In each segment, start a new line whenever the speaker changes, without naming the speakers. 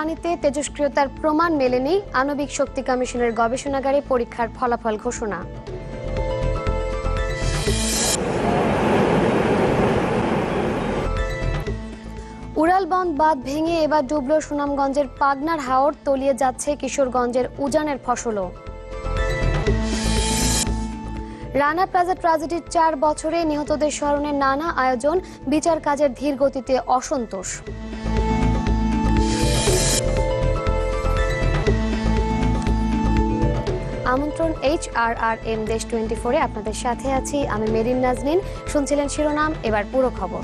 পানিতে তেজস্ক্রিয়তার প্রমাণ মেলেনি, আণবিক শক্তি কমিশনের গবেষণাগারে পরীক্ষার ফলাফল ঘোষণা। উড়ালবন্দ বাঁধ ভেঙে এবার ডুবল সুনামগঞ্জের পাগনার হাওর, তলিয়ে যাচ্ছে কিশোরগঞ্জের উজানের ফসলও। রানা প্লাজা ট্র্যাজেডির 4 বছরে নিহতদের স্মরণে নানা আয়োজন, বিচার কাজের ধীর গতিতে অসন্তোষ। আমন্ত্রণ HRRM দেশ 24-এ আপনাদের সাথে আছি আমি মেরিন নাজনীন। শুনছিলেন শিরোনাম, এবার পুরো খবর।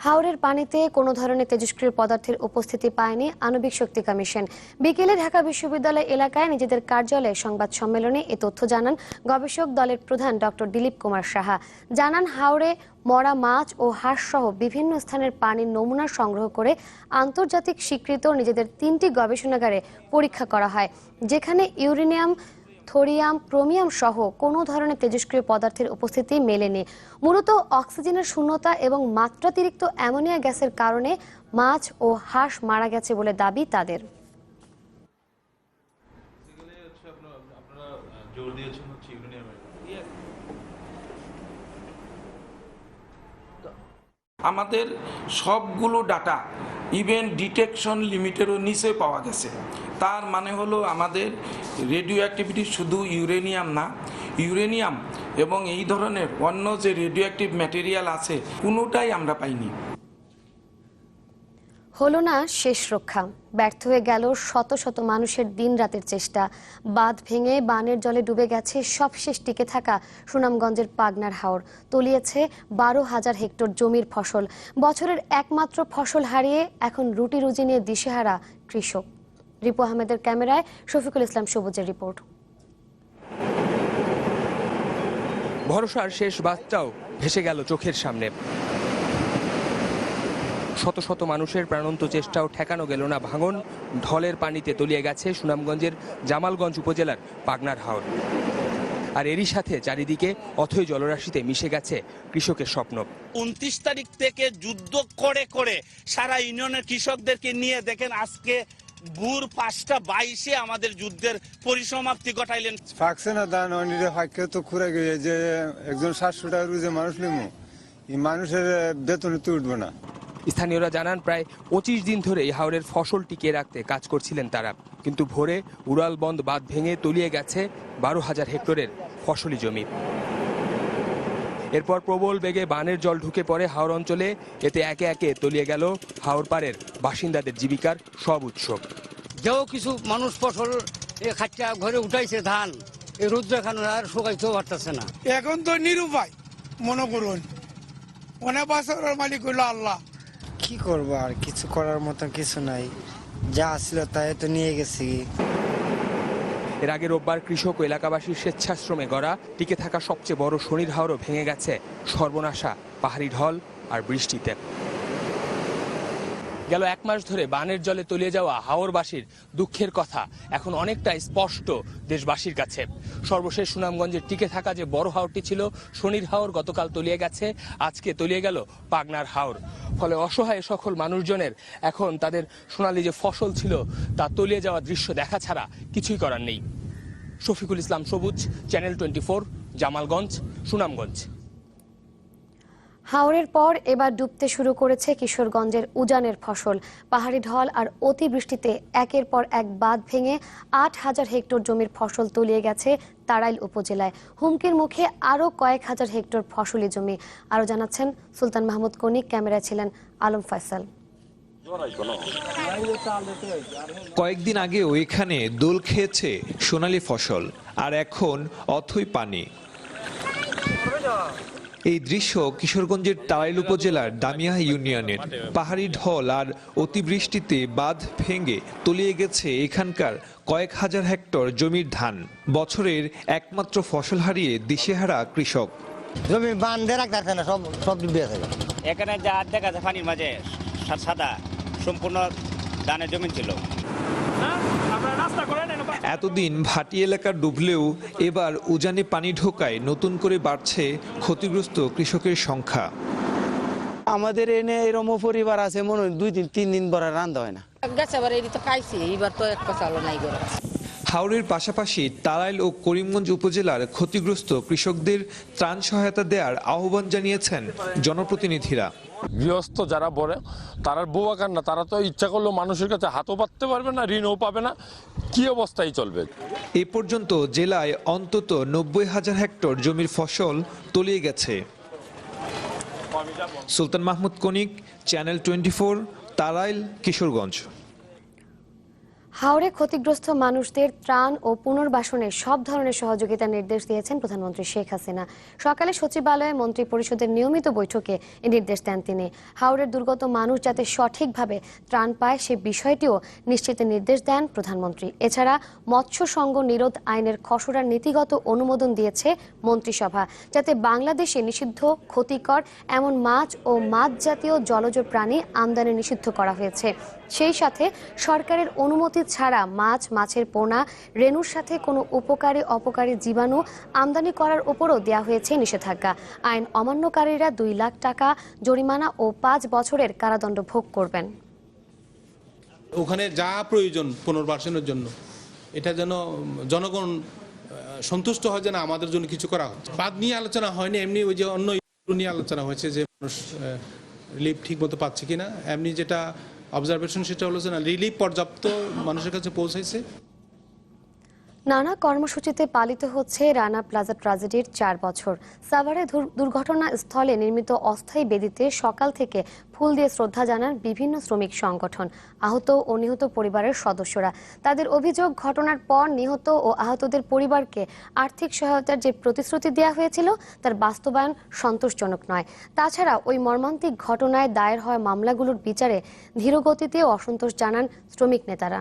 হাওরের পানিতে কোনো ধরনের তেজস্ক্রিয় পদার্থের উপস্থিতি পায়নি আণবিক শক্তি কমিশন। বিকেলে ঢাকা বিশ্ববিদ্যালয় এলাকায় নিজেদের কার্যালয়ে সংবাদ সম্মেলনে এ তথ্য জানান গবেষক দলের প্রধান ডক্টর দিলীপ কুমার সাহা। জানান, হাওরে মরা মাছ ও হাঁস সহ বিভিন্ন স্থানের পানির নমুনা সংগ্রহ করে আন্তর্জাতিক স্বীকৃত নিজেদের 3টি গবেষণাগারে পরীক্ষা করা হয়, যেখানে ইউরেনিয়াম, থোরিয়াম, ক্রোমিয়াম সহ কোনো ধরনের তেজস্ক্রিয় পদার্থের উপস্থিতি মেলেনি। মূলত অক্সিজেনের শূন্যতা এবং মাত্রাতিরিক্ত অ্যামোনিয়া গ্যাসের কারণে মাছ ও হাঁস মারা গেছে বলে দাবি তাদের।
আমাদের সবগুলো ডাটা ইভেন ডিটেকশন লিমিটেরও নিচে পাওয়া গেছে। তার মানে হলো আমাদের রেডিও অ্যাক্টিভিটি শুধু ইউরেনিয়াম না, ইউরেনিয়াম এবং এই ধরনের অন্য যে রেডিও অ্যাক্টিভ ম্যাটেরিয়াল আছে কোনোটাই আমরা পাইনি।
হলো না শেষ রক্ষা, ব্যর্থ হয়ে গেল শত শত মানুষের দিন রাতের চেষ্টা। বাঁধ ভেঙে বানের জলে ডুবে গেছে সবশেষ টিকে থাকা সুনামগঞ্জের পাগনার হাওর, তলিয়েছে 12,000 হেক্টর জমির ফসল। বছরের একমাত্র ফসল হারিয়ে এখন রুটি রুজি নিয়ে দিশেহারা কৃষক। রিপু আহমেদের ক্যামেরায় শফিকুল ইসলাম সবুজের রিপোর্ট।
ভরসার শেষ বাঁধটাও ভেসে গেল চোখের সামনে। শত শত মানুষের প্রাণন্ত চেষ্টাও ঠেকানো গেল না ভাঙন। ঢলের পানিতে তলিয়ে গেছে সুনামগঞ্জের জামালগঞ্জ উপজেলার পাগনার হাওর। আর এরই সাথে চারিদিকে অথই জলরাশিতে মিশে গেছে কৃষকের স্বপ্ন।
29 তারিখ থেকে যুদ্ধ করে করে সারা ইউনিয়নের কৃষকদেরকে নিয়ে দেখেন আজকে ভোর 5:22 আমাদের যুদ্ধের পরিসমাপ্তি ঘটাইলেন।
ফাকছে না দান অনিরে ফাঁকে তো খুঁড়ে গিয়ে যে একজন 700 টাকা রুজে মানুষ লিমু, এই মানুষের বেতনে তো উঠবো না।
স্থানীয়রা জানান, প্রায় 25 দিন ধরে এই হাওরের ফসল টিকিয়ে রাখতে কাজ করছিলেন তারা, কিন্তু ভোরে উড়ালবন্দ বাঁধ ভেঙে তলিয়ে গেছে 12,000 হেক্টরের ফসলি জমি। এরপর প্রবল বেগে বানের জল ঢুকে পড়ে হাওর অঞ্চলে। এতে একে একে তলিয়ে গেল হাওর পাড়ের বাসিন্দাদের জীবিকার সব উৎস।
যেও কিছু মানুষ ফসল খাচ্চা ঘরে উঠাইছে ধান, এই রোদ্র এখানে আর শুকাইতেও পারতেছে না।
এখন তো নিরুপায় মনে করুন, অনেক বছরের মালিক হইল আল্লাহ।
কি করবো, আর কিছু করার মতো কিছু নাই, যা ছিল তাই তো নিয়ে গেছি।
এর আগে রোববার কৃষক ও এলাকাবাসীর স্বেচ্ছাশ্রমে গড়া টিকে থাকা সবচেয়ে বড় শনির হাওরও ভেঙে গেছে সর্বনাশা পাহাড়ি ঢল আর বৃষ্টিতে। গেল 1 মাস ধরে বানের জলে তলিয়ে যাওয়া হাওরবাসীর দুঃখের কথা এখন অনেকটা স্পষ্ট দেশবাসীর কাছে। সর্বশেষ সুনামগঞ্জের টিকে থাকা যে বড় হাওরটি ছিল শনির হাওর গতকাল তলিয়ে গেছে, আজকে তলিয়ে গেল পাগনার হাওর। ফলে অসহায় সকল মানুষজনের এখন তাদের সোনালী যে ফসল ছিল তা তলিয়ে যাওয়া দৃশ্য দেখা ছাড়া কিছুই করার নেই। শফিকুল ইসলাম সবুজ, চ্যানেল 24, জামালগঞ্জ, সুনামগঞ্জ।
হাওরের পর এবার ডুবতে শুরু করেছে কিশোরগঞ্জের উজানের ফসল। পাহাড়ি ঢল আর অতিবৃষ্টিতে একের পর এক বাঁধ ভেঙে 8,000 হেক্টর জমির ফসল তলিয়ে গেছে তাড়াইল উপজেলায়। হুমকির মুখে আরও কয়েক হাজার হেক্টর ফসলি জমি। আরও জানাচ্ছেন সুলতান মাহমুদ কনিক, ক্যামেরায় ছিলেন আলম ফয়সাল।
কয়েকদিন আগেও এখানে দোল খেয়েছে সোনালী ফসল, আর এখন অথই পানি। এই দৃশ্য কিশোরগঞ্জের তাড়াইল উপজেলার দামিয়া ইউনিয়নের। পাহাড়ি ঢল আর অতিবৃষ্টিতে বাঁধ ভেঙে তলিয়ে গেছে এখানকার কয়েক হাজার হেক্টর জমির ধান। বছরের একমাত্র ফসল হারিয়ে দিশেহারা কৃষক।
জমি বান্ধে রাখতে না, সব ডুবে আছে।
এখানে যা দেখা যায় পানির মাঝে সাদা সম্পূর্ণ ধানের জমি ছিল।
এতদিন ভাটি এলাকা ডুবলেও এবার উজানে পানি ঢোকায় নতুন করে বাড়ছে ক্ষতিগ্রস্ত কৃষকের সংখ্যা।
আমাদের এনে এরম পরিবার আছে মনে হয় 2-3 দিন বড় রান্না হয় না।
গেছে এবার এই তো খাইছি, এইবার তো একটা চালও নাই করে।
হাওরের পাশাপাশি তাড়াইল ও করিমগঞ্জ উপজেলার ক্ষতিগ্রস্ত কৃষকদের ত্রাণ সহায়তা দেওয়ার আহ্বান জানিয়েছেন জনপ্রতিনিধিরা।
গৃহস্থ যারা বলে তারা বোয়াকার না, তারা তো ইচ্ছা করলেও মানুষের কাছে হাতও পাততে পারবে না, ঋণও পাবে না, কি অবস্থায় চলবে।
এ পর্যন্ত জেলায় অন্তত 90,000 হেক্টর জমির ফসল তলিয়ে গেছে। সুলতান মাহমুদ কনিক, চ্যানেল 24, তাড়াইল, কিশোরগঞ্জ।
হাওরে ক্ষতিগ্রস্ত মানুষদের ত্রাণ ও পুনর্বাসনের সব ধরনের সহযোগিতার নির্দেশ দিয়েছেন প্রধানমন্ত্রী শেখ হাসিনা। সকালে সচিবালয়ে মন্ত্রী পরিষদের নিয়মিত বৈঠকে এই নির্দেশ দেন তিনি। হাওরের দুর্গত মানুষ যাতে সঠিকভাবে ত্রাণ পায় সে বিষয়টিও নিশ্চিতের নির্দেশ দেন প্রধানমন্ত্রী। এছাড়া মৎস্য সংঘ নিরোধ আইনের খসড়ার নীতিগত অনুমোদন দিয়েছে মন্ত্রিসভা, যাতে বাংলাদেশে নিষিদ্ধ, ক্ষতিকর এমন মাছ ও মাছ জাতীয় জলজ প্রাণী আমদানি নিষিদ্ধ করা হয়েছে। সেই সাথে সরকারের অনুমতি ছাড়া মাছ, মাছের পোনা, রেণুর সাথে কোনো উপকারী অপকারী জীবাণু আমদানি করার উপরও দেওয়া হয়েছে নিষেধাজ্ঞা। আইন অমান্যকারীরা 2 লাখ টাকা জরিমানা ও 5 বছরের কারাদণ্ড ভোগ করবেন।
ওখানে যা প্রয়োজন পুনর্বাসনের জন্য, এটা যেন জনগণ সন্তুষ্ট হয় যে না আমাদের জন্য কিছু করা হচ্ছে। বাদ নিয়ে আলোচনা হয়নি, এমনি ওই যে অন্য নিয়ে আলোচনা হয়েছে যে মানুষ রিলিফ ঠিক মতো পাচ্ছে কিনা। এমনি যেটা অবজারভেশন সেটা হলো যে না, রিলিফ পর্যাপ্ত মানুষের কাছে পৌঁছাইছে।
নানা কর্মসূচিতে পালিত হচ্ছে রানা প্লাজা ট্র্যাজেডির 4 বছর। সাভারে দুর্ঘটনা স্থলে নির্মিত অস্থায়ী বেদিতে সকাল থেকে ফুল দিয়ে শ্রদ্ধা জানান বিভিন্ন শ্রমিক সংগঠন, আহত ও নিহত পরিবারের সদস্যরা। তাদের অভিযোগ, ঘটনার পর নিহত ও আহতদের পরিবারকে আর্থিক সহায়তার যে প্রতিশ্রুতি দেওয়া হয়েছিল তার বাস্তবায়ন সন্তোষজনক নয়। তাছাড়া ওই মর্মান্তিক ঘটনায় দায়ের হওয়া মামলাগুলোর বিচারে ধীরগতিতে অসন্তোষ জানান শ্রমিক নেতারা।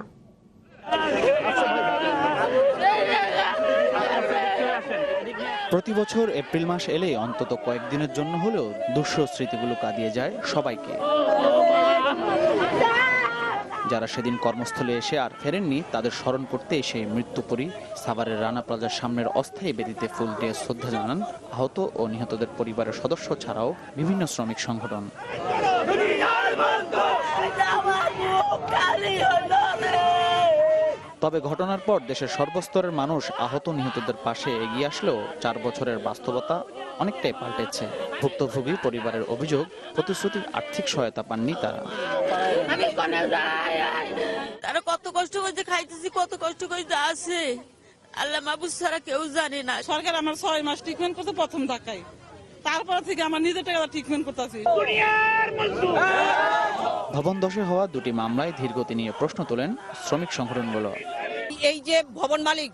প্রতি বছর এপ্রিল মাস এলেই অন্তত কয়েকদিনের জন্য হলেও দুঃসহ স্মৃতিগুলো কাঁদিয়ে যায় সবাইকে। যারা সেদিন কর্মস্থলে এসে আর ফেরেননি তাদের স্মরণ করতে সেই মৃত্যুপরী সাভারের রানা প্লাজার সামনের অস্থায়ী বেদিতে ফুল দিয়ে শ্রদ্ধা জানান আহত ও নিহতদের পরিবারের সদস্য ছাড়াও বিভিন্ন শ্রমিক সংগঠন। তবে ঘটনার পর দেশের সর্বস্তরের মানুষ আহত নিহতদের পাশে এগিয়ে আসলেও 4 বছরের বাস্তবতা অনেকটাই পাল্টেছে। ভুক্তভোগী পরিবারের অভিযোগ, প্রতিশ্রুতির আর্থিক সহায়তা পাননি তারা।
তারা কত কষ্ট করে খাইতেছি, কত কষ্ট করে আছে আল্লাহ মাহবুব ছাড়া কেউ জানে না।
সরকার আমার 6 মাস ট্রিটমেন্ট করতে প্রথম ধাক্কায়, তারপর থেকে আমার নিজের টাকা ট্রিটমেন্ট করতেছি।
ভবন ধসে হওয়া 2টি মামলায় ধীরগতি নিয়ে প্রশ্ন তোলেন শ্রমিক সংগঠনগুলো।
এই যে ভবন মালিক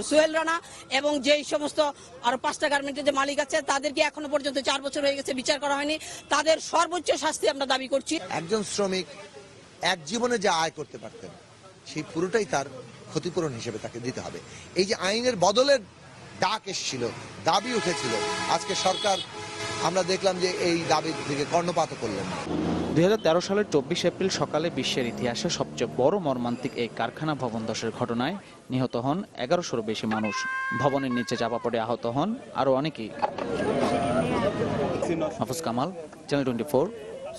সোহেল রানা এবং যেই সমস্ত আরো 5টা গার্মেন্টের যে মালিক আছে তাদেরকে এখনো পর্যন্ত 4 বছর হয়ে গেছে, বিচার করা হয়নি। তাদের সর্বোচ্চ শাস্তি আমরা দাবি করছি।
একজন শ্রমিক এক জীবনে যা আয় করতে পারতেন সেই পুরোটাই তার ক্ষতিপূরণ হিসেবে তাকে দিতে হবে। এই যে আইনের বদলের ডাক এসেছিল, দাবি উঠেছিল, আজকে সরকার আমরা দেখলাম যে এই দাবি থেকে কর্ণপাত করলেন।
2013 সালের 24 এপ্রিল সকালে বিশ্বের ইতিহাসে সবচেয়ে বড় মর্মান্তিক এই কারখানা ভবন ধসের ঘটনায় নিহত হন 1100-এরও বেশি মানুষ। ভবনের নিচে চাপা পড়ে আহত হন আরো অনেকেই। মাহফুজ কামাল, চ্যানেল 24,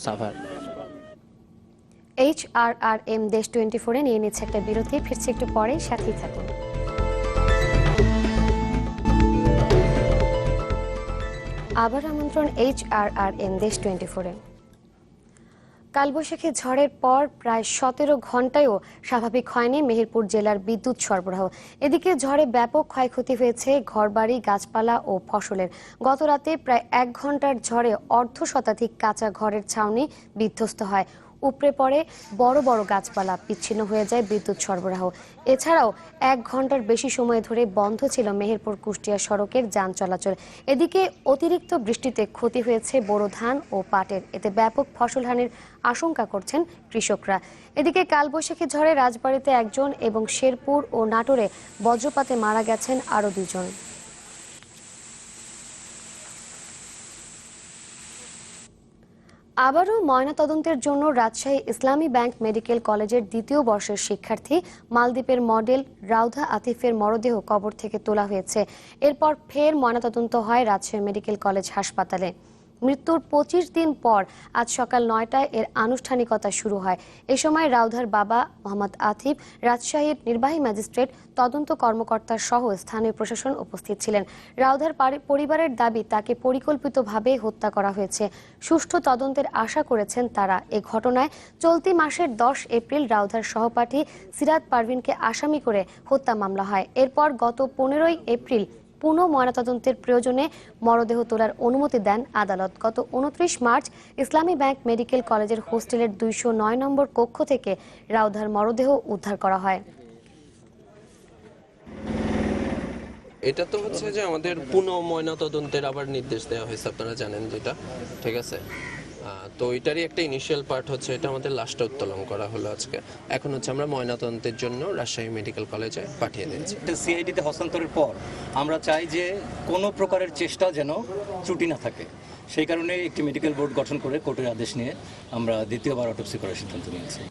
সাভার।
HRRM দেশ 24-এ নিয়ে নিচ্ছে একটা বিরতি, ফিরছে একটু পরে, সাথেই থাকুন। আবার আমন্ত্রণ HRRM দেশ 24-এ। কালবৈশাখী ঝড়ের পর প্রায় 17 ঘন্টায়ও স্বাভাবিক হয়নি মেহেরপুর জেলার বিদ্যুৎ সরবরাহ। এদিকে ঝড়ে ব্যাপক ক্ষয়ক্ষতি হয়েছে ঘরবাড়ি, গাছপালা ও ফসলের। গত রাতে প্রায় 1 ঘন্টার ঝড়ে অর্ধশতাধিক কাঁচা ঘরের ছাউনি বিধ্বস্ত হয়, উপড়ে পড়ে বড় বড় গাছপালা, বিচ্ছিন্ন হয়ে যায় বিদ্যুৎ সরবরাহ। এছাড়াও 1 ঘন্টার বেশি সময় ধরে বন্ধ ছিল মেহেরপুর কুষ্টিয়া সড়কের যান চলাচল। এদিকে অতিরিক্ত বৃষ্টিতে ক্ষতি হয়েছে বোরো ধান ও পাটের, এতে ব্যাপক ফসলহানির আশঙ্কা করছেন কৃষকরা। এদিকে কালবৈশাখী ঝড়ে রাজবাড়ীতে 1 জন এবং শেরপুর ও নাটোরে বজ্রপাতে মারা গেছেন আরও 2 জন। আবারও ময়নাতদন্তের জন্য রাজশাহী ইসলামী ব্যাংক মেডিকেল কলেজের 2য় বর্ষের শিক্ষার্থী মালদ্বীপের মডেল রাউধা আতিফের মরদেহ কবর থেকে তোলা হয়েছে। এরপর ফের ময়নাতদন্ত হয় রাজশাহী মেডিকেল কলেজ হাসপাতালে। মৃত্যুর 25 দিন পর আজ সকাল 9টায় এর আনুষ্ঠানিকতা শুরু হয়। এ সময় রাউধার বাবা মোহাম্মদ আতিফ, রাজশাহীর নির্বাহী ম্যাজিস্ট্রেট, তদন্ত কর্মকর্তা সহ স্থানীয় প্রশাসন উপস্থিত ছিলেন। রাউধার পরিবারের দাবি তাকে পরিকল্পিতভাবে হত্যা করা হয়েছে। সুষ্ঠু তদন্তের আশা করেছেন তারা। এ ঘটনায় চলতি মাসের 10 এপ্রিল রাউধার সহপাঠী সিরাত পারভিনকে আসামি করে হত্যা মামলা হয়। এরপর গত 15 এপ্রিল পুনঃ ময়নাতদন্তের প্রয়োজনে মরদেহ তোলার অনুমতি দেন আদালত। গত 29 মার্চ ইসলামী ব্যাংক মেডিকেল কলেজের হোস্টেলের 209 নম্বর কক্ষ থেকে রাউধার মরদেহ উদ্ধার করা হয়।
এটা তো হচ্ছে যে আমাদের পুনঃ ময়নাতদন্তের আবার নির্দেশ দেওয়া হয়েছে, আপনারা জানেন যেটা, ঠিক আছে। তো এটারই একটা ইনিশিয়াল পার্ট হচ্ছে এটা আমাদের লাশটা উত্তোলন করা হলো আজকে। এখন হচ্ছে আমরা ময়নাতদন্তের জন্য রাজশাহী মেডিকেল কলেজে পাঠিয়ে দিয়েছি।
সিআইডিতে হস্তান্তরের পর আমরা চাই যে কোনো প্রকারের চেষ্টা যেন ত্রুটি না থাকে, সেই কারণে একটি মেডিকেল বোর্ড গঠন করে কোর্টের আদেশ নিয়ে আমরা দ্বিতীয়বার অটোপসি করার সিদ্ধান্ত নিয়েছি।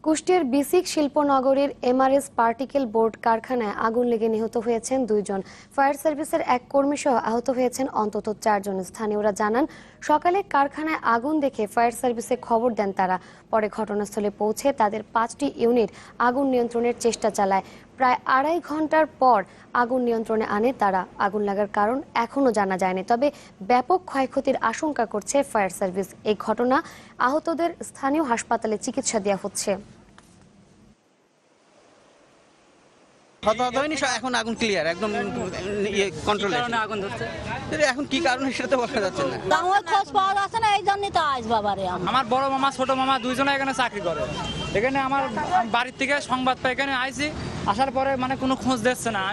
কুষ্টিয়ার বিসিক শিল্পনগরীর এমআরএস পার্টিকেল বোর্ড কারখানায় আগুন লেগে নিহত হয়েছেন 2 জন। ফায়ার সার্ভিসের এক কর্মী সহ আহত হয়েছেন অন্তত 4 জন। স্থানীয়রা জানান, সকালে কারখানায় আগুন দেখে ফায়ার সার্ভিসে খবর দেন তারা। পরে ঘটনাস্থলে পৌঁছে তাদের 5টি ইউনিট আগুন নিয়ন্ত্রণের চেষ্টা চালায়। প্রায় 2.5 ঘন্টার পর আগুন নিয়ন্ত্রণে আনে তারা। আগুন লাগার কারণ এখনো জানা যায়নি, তবে ব্যাপক ক্ষয়ক্ষতির আশঙ্কা করছে ফায়ার সার্ভিস। এই ঘটনা আহতদের স্থানীয় হাসপাতালে চিকিৎসা দেওয়া হচ্ছে।
এখন আগুন ক্লিয়ার, একদম কন্ট্রোলে আগুন ধরছে। এখন কি কারণে সেটা তো বলা যাচ্ছে না।
খোঁজ পাওয়া যাচ্ছে না, এই জন্যই তো আজ বাবারে।
আমার বড় মামা ছোট মামা দুইজনে এখানে চাকরি করে। এখানে আমার বাড়ির থেকে সংবাদ পাই, এখানে আইছি, আসার পরে মানে কোনো খোঁজ দিচ্ছে না।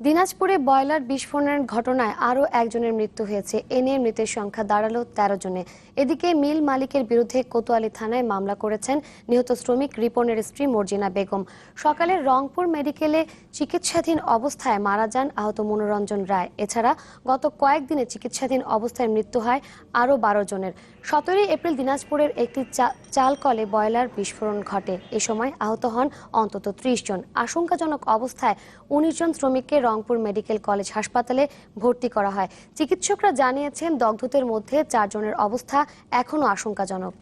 দিনাজপুরে বয়লার বিস্ফোরণের ঘটনায় আরও একজনের মৃত্যু হয়েছে। এ নিয়ে মৃতের সংখ্যা দাঁড়ালো 13 জনে। এদিকে মিল মালিকের বিরুদ্ধে কোতোয়ালি থানায় মামলা করেছেন নিহত শ্রমিক রিপনের স্ত্রী মর্জিনা বেগম। সকালে রংপুর মেডিকেলে চিকিৎসাধীন অবস্থায় মারা যান আহত মনোরঞ্জন রায়। এছাড়া গত কয়েকদিনে চিকিৎসাধীন অবস্থায় মৃত্যু হয় আরও 12 জনের। 17 এপ্রিল দিনাজপুরের একটি চাল কলে বয়লার বিস্ফোরণ ঘটে। এ সময় আহত হন অন্তত 30 জন। আশঙ্কাজনক অবস্থায় 19 জন শ্রমিককে রংপুর মেডিকেল কলেজ হাসপাতালে ভর্তি করা হয়। চিকিৎসকরা জানিয়েছেন, দগ্ধদের মধ্যে 4 জনের অবস্থা এখনো আশঙ্কাজনক।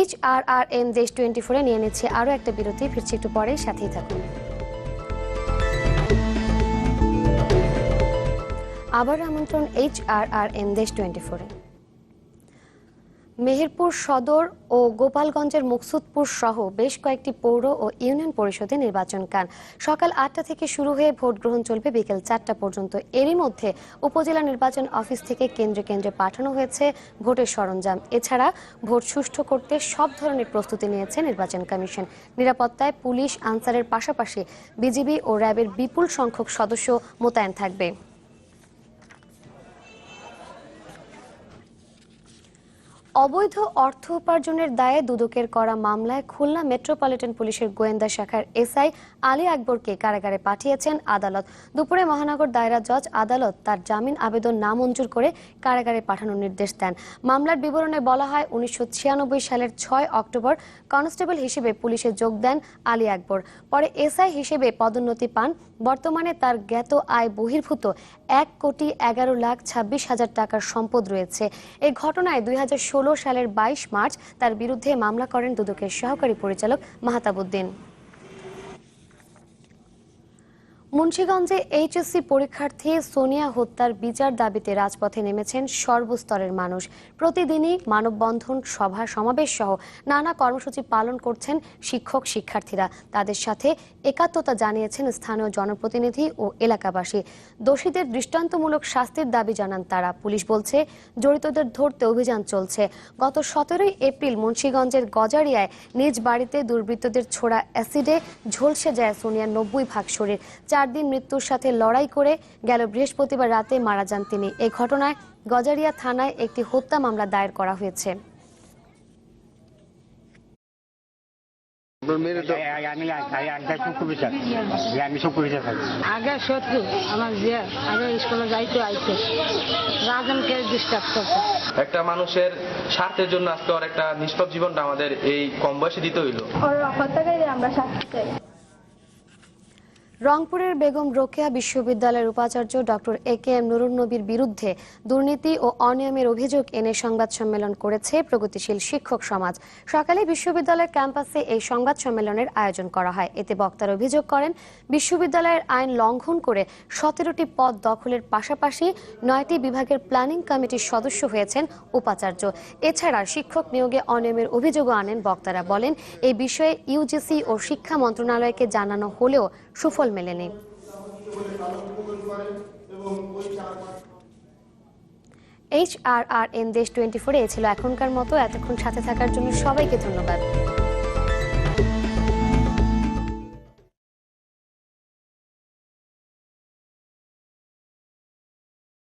HRRM দেশ 24 নিয়ে নিচ্ছে আরও একটা বিরতি। ফিরছি একটু পরে, সাথেই থাকুন। আবার আমন্ত্রণ HRRM দেশ 24-এ। মেহেরপুর সদর ও গোপালগঞ্জের মুকসুদপুর সহ বেশ কয়েকটি পৌর ও ইউনিয়ন পরিষদে নির্বাচন কাল সকাল 8টা থেকে শুরু হয়ে ভোট গ্রহণ চলবে বিকেল 4টা পর্যন্ত। এরই মধ্যে উপজেলা নির্বাচন অফিস থেকে কেন্দ্রে কেন্দ্রে পাঠানো হয়েছে ভোটের সরঞ্জাম। এছাড়া ভোট সুষ্ঠু করতে সব ধরনের প্রস্তুতি নিয়েছে নির্বাচন কমিশন। নিরাপত্তায় পুলিশ, আনসারের পাশাপাশি বিজিবি ও র্যাবের বিপুল সংখ্যক সদস্য মোতায়েন থাকবে। অবৈধ অর্থ উপার্জনের দায়ে দুদকের করা মামলায় খুলনা মেট্রোপলিটন পুলিশের গোয়েন্দা শাখার এসআই আলী আকবরকে কারাগারে পাঠিয়েছেন আদালত। দুপুরে মহানগর দায়রা জজ আদালত তার জামিন আবেদন নামঞ্জুর করে কারাগারে পাঠানোর নির্দেশ দেন। মামলার বিবরণে বলা হয়, 1996 সালের 6 অক্টোবর কনস্টেবল হিসেবে পুলিশে যোগ দেন আলী আকবর। পরে এসআই হিসেবে পদোন্নতি পান। বর্তমানে তার জ্ঞাত আয় বহির্ভূত 1,11,26,000 টাকার সম্পদ রয়েছে। এই ঘটনায় 2016 সালের 22 মার্চ তার বিরুদ্ধে মামলা করেন দুদকের সহকারী পরিচালক মাহতাবউদ্দিন। মুন্সিগঞ্জে এইচএসসি পরীক্ষার্থী সোনিয়া হত্যার বিচার দাবিতে রাজপথে নেমেছেন সর্বস্তরের মানুষ। প্রতিদিনই মানববন্ধন, সভা সমাবেশ সহ নানা কর্মসূচি পালন করছেন শিক্ষক শিক্ষার্থীরা। তাদের সাথে একাত্মতা জানিয়েছেন স্থানীয় জনপ্রতিনিধি ও এলাকাবাসী। দোষীদের দৃষ্টান্তমূলক শাস্তির দাবি জানান তারা। পুলিশ বলছে, জড়িতদের ধরতে অভিযান চলছে। গত 17 এপ্রিল মুন্সিগঞ্জের গজারিয়ায় নিজ বাড়িতে দুর্বৃত্তদের ছোড়া অ্যাসিডে ঝলসে যায় সোনিয়ার 90 ভাগ শরীর। 4 দিন মৃত্যুর সাথে লড়াই করে গেল বৃহস্পতিবার রাতে মারা যান তিনি। এই ঘটনায় গজারিয়া থানায় একটি হত্যা মামলা দায়ের করা হয়েছে।
আগে শত্রু আমার যে আগে স্কুলে যাইতো আইতো রাজনকে ডিস্টার্ব করতো।
একটা মানুষের স্বার্থের জন্য আজকে ওর একটা নিষ্পাপ জীবনটা আমাদের এই কম বয়সে দিতে হইলো।
আমরা শাস্তি চাই।
রংপুরের বেগম রোকেয়া বিশ্ববিদ্যালয়ের উপাচার্য ডক্টর একেএম নুরুন নবীর বিরুদ্ধে দুর্নীতি ও অনিয়মের অভিযোগ এনে সংবাদ সম্মেলন করেছে প্রগতিশীল শিক্ষক সমাজ। সকালে বিশ্ববিদ্যালয়ের ক্যাম্পাসে এই সংবাদ সম্মেলনের আয়োজন করা হয়। এতে বক্তারা অভিযোগ করেন, বিশ্ববিদ্যালয়ের আইন লঙ্ঘন করে 17টি পদ দখলের পাশাপাশি 9টি বিভাগের প্ল্যানিং কমিটির সদস্য হয়েছেন উপাচার্য। এছাড়া শিক্ষক নিয়োগে অনিয়মের অভিযোগও আনেন বক্তারা। বলেন, এই বিষয়ে ইউজিসি ও শিক্ষা মন্ত্রণালয়কে জানানো হলেও সুফল মেলেনি। HRRN দেশ 24 ছিল এখনকার মতো। এতক্ষণ সাথে থাকার জন্য সবাইকে ধন্যবাদ।